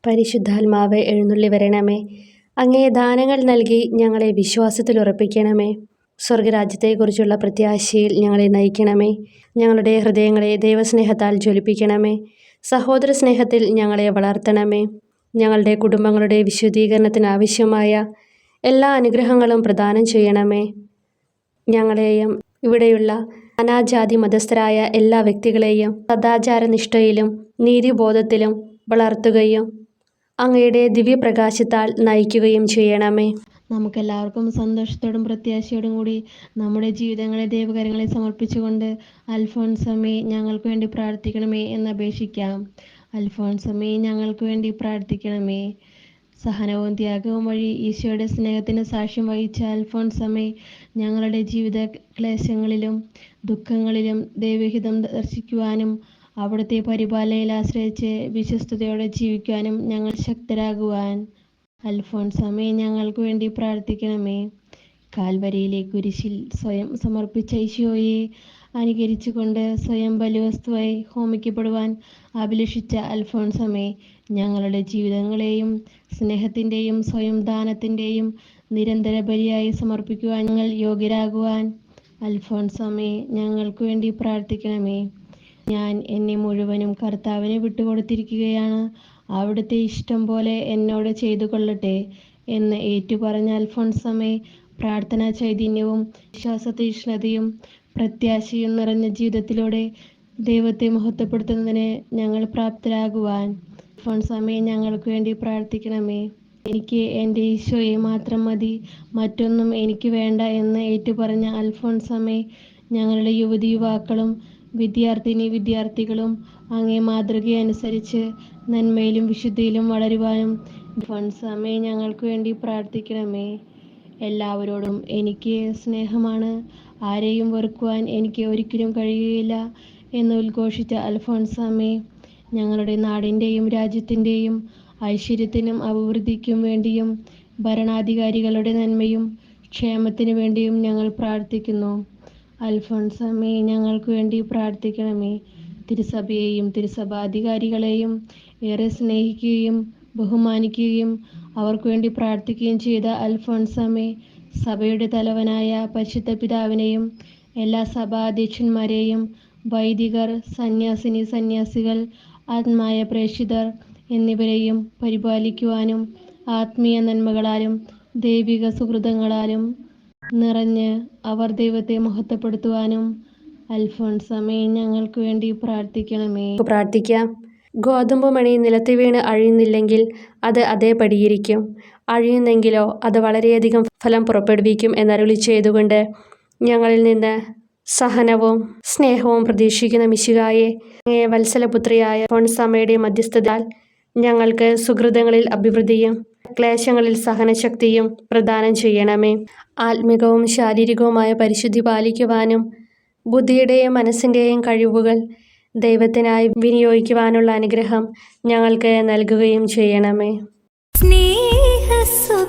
പരിശുദ്ധാത്മാവേ, എഴുന്നള്ളി വരണമേ. അങ്ങേ ദാനങ്ങൾ നൽകി ഞങ്ങളെ വിശ്വാസത്തിൽ ഉറപ്പിക്കണമേ. സ്വർഗരാജ്യത്തെക്കുറിച്ചുള്ള പ്രത്യാശയിൽ ഞങ്ങളെ നയിക്കണമേ. ഞങ്ങളുടെ ഹൃദയങ്ങളെ ദൈവസ്നേഹത്താൽ ജ്വലിപ്പിക്കണമേ. സഹോദര സ്നേഹത്തിൽ ഞങ്ങളെ വളർത്തണമേ. ഞങ്ങളുടെ കുടുംബങ്ങളുടെ വിശുദ്ധീകരണത്തിന് ആവശ്യമായ എല്ലാ അനുഗ്രഹങ്ങളും പ്രദാനം ചെയ്യണമേ. ഞങ്ങളെയും ഇവിടെയുള്ള നാനാജാതി മതസ്ഥരായ എല്ലാ വ്യക്തികളെയും സദാചാരനിഷ്ഠയിലും നീതിബോധത്തിലും വളർത്തുകയും അങ്ങയുടെ ദിവ്യപ്രകാശത്താൽ നയിക്കുകയും ചെയ്യണമേ. നമുക്കെല്ലാവർക്കും സന്തോഷത്തോടും പ്രത്യാശയോടും കൂടി നമ്മുടെ ജീവിതങ്ങളെ ദൈവകരങ്ങളെ സമർപ്പിച്ചുകൊണ്ട് അൽഫോൻസമ്മേ, ഞങ്ങൾക്ക് വേണ്ടി പ്രാർത്ഥിക്കണമേ എന്ന് അപേക്ഷിക്കാം. അൽഫോൻസമ്മേ, ഞങ്ങൾക്ക് വേണ്ടി പ്രാർത്ഥിക്കണമേ. സഹനവും ത്യാഗവും വഴി ഈശോയുടെ സ്നേഹത്തിന് സാക്ഷ്യം വഹിച്ച അൽഫോൻസമ്മേ, ഞങ്ങളുടെ ജീവിത ക്ലേശങ്ങളിലും ദുഃഖങ്ങളിലും ദൈവഹിതം ദർശിക്കുവാനും അവിടുത്തെ പരിപാലനയിൽ ആശ്രയിച്ച് വിശ്വസ്തയോടെ ജീവിക്കുവാനും ഞങ്ങൾ ശക്തരാകുവാൻ അൽഫോൻസമ്മേ, ഞങ്ങൾക്ക് വേണ്ടി പ്രാർത്ഥിക്കണമേ. കാൽവരിയിലെ കുരിശിൽ സ്വയം സമർപ്പിച്ച ഈശോയെ അനുകരിച്ചുകൊണ്ട് സ്വയം ബലിവസ്തുവായി ഹോമിക്കപ്പെടുവാൻ അഭിലഷിച്ച അൽഫോൻസമ്മേ, ഞങ്ങളുടെ ജീവിതങ്ങളെയും സ്നേഹത്തിൻ്റെയും സ്വയം ദാനത്തിൻ്റെയും നിരന്തര ബലിയായി സമർപ്പിക്കുവാൻ ഞങ്ങൾ യോഗ്യരാകുവാൻ അൽഫോൻസമ്മേ, ഞങ്ങൾക്ക് വേണ്ടി പ്രാർത്ഥിക്കണമേ. ഞാൻ എന്നെ മുഴുവനും കർത്താവിനെ വിട്ടുകൊടുത്തിരിക്കുകയാണ്. അവിടുത്തെ ഇഷ്ടം പോലെ എന്നോട് ചെയ്തു കൊള്ളട്ടെ എന്ന് ഏറ്റുപറഞ്ഞ അൽഫോൻസമ്മേ, പ്രാർത്ഥനാ ചൈതന്യവും വിശ്വാസതീക്ഷ്ണതയും പ്രത്യാശയും നിറഞ്ഞ ജീവിതത്തിലൂടെ ദൈവത്തെ മഹത്വപ്പെടുത്തുന്നതിന് ഞങ്ങൾ പ്രാപ്തരാകുവാൻ അൽഫോൻസമ്മേ, ഞങ്ങൾക്ക് വേണ്ടി പ്രാർത്ഥിക്കണമേ. എനിക്ക് എൻ്റെ ഈശോയെ മാത്രം മതി, മറ്റൊന്നും എനിക്ക് വേണ്ട എന്ന് ഏറ്റുപറഞ്ഞ അൽഫോൻസമ്മേ, ഞങ്ങളുടെ യുവതി യുവാക്കളും വിദ്യാർത്ഥികളും അങ്ങേ മാതൃകയനുസരിച്ച് നന്മയിലും വിശുദ്ധിയിലും വളരുവാനും അൽഫോൻസമ്മേ, ഞങ്ങൾക്ക് വേണ്ടി പ്രാർത്ഥിക്കണമേ. എല്ലാവരോടും എനിക്ക് സ്നേഹമാണ്, ആരെയും വെറുക്കുവാൻ എനിക്ക് ഒരിക്കലും കഴിയുകയില്ല എന്ന് ഉദ്ഘോഷിച്ച അൽഫോൻസമ്മേ, ഞങ്ങളുടെ നാടിൻ്റെയും രാജ്യത്തിൻ്റെയും ഐശ്വര്യത്തിനും അഭിവൃദ്ധിക്കും വേണ്ടിയും ഭരണാധികാരികളുടെ നന്മയും ക്ഷേമത്തിനു വേണ്ടിയും ഞങ്ങൾ പ്രാർത്ഥിക്കുന്നു. അൽഫോൻസമ്മേ, ഞങ്ങൾക്ക് വേണ്ടി പ്രാർത്ഥിക്കണമേ. തിരുസഭയെയും തിരുസഭാധികാരികളെയും ഏറെ സ്നേഹിക്കുകയും ബഹുമാനിക്കുകയും അവർക്ക് വേണ്ടി പ്രാർത്ഥിക്കുകയും ചെയ്ത അൽഫോൻസമ്മേ, സഭയുടെ തലവനായ പരിശുദ്ധ പിതാവിനെയും എല്ലാ സഭാധ്യക്ഷന്മാരെയും വൈദികർ, സന്യാസികൾ, ആത്മായ പ്രേക്ഷിതർ എന്നിവരെയും പരിപാലിക്കുവാനും ആത്മീയ നന്മകളാലും ദൈവിക സുഹൃതങ്ങളാലും നിറഞ്ഞ് അവർ ദൈവത്തെ മഹത്വപ്പെടുത്തുവാനും അൽഫോൻസമ്മേ, ഞങ്ങൾക്ക് വേണ്ടി പ്രാർത്ഥിക്കണമേ. പ്രാർത്ഥിക്കാം. ഗോതമ്പ് മണി നിലത്ത് വീണ് അഴിയുന്നില്ലെങ്കിൽ അത് അതേപടിയിരിക്കും, അഴിയുന്നെങ്കിലോ അത് വളരെയധികം ഫലം പുറപ്പെടുവിക്കും എന്നരുളി ചെയ്തുകൊണ്ട് ഞങ്ങളിൽ നിന്ന് സഹനവും സ്നേഹവും പ്രതീക്ഷിക്കുന്ന മിശിഹായെ, അങ്ങേ വത്സലപുത്രിയായ അൽഫോൻസമ്മയുടെ മധ്യസ്ഥതയാൽ ഞങ്ങൾക്ക് സുഹൃതങ്ങളിൽ അഭിവൃദ്ധിയും ക്ലേശങ്ങളിൽ സഹനശക്തിയും പ്രദാനം ചെയ്യണമേ. ആത്മികവും ശാരീരികവുമായ പരിശുദ്ധി പാലിക്കുവാനും ബുദ്ധിയുടെയും മനസ്സിൻ്റെയും കഴിവുകൾ ദൈവത്തിനായി വിനിയോഗിക്കുവാനുള്ള അനുഗ്രഹം ഞങ്ങൾക്ക് നൽകുകയും ചെയ്യണമേ. സ്നേഹസുഗന്ധമാ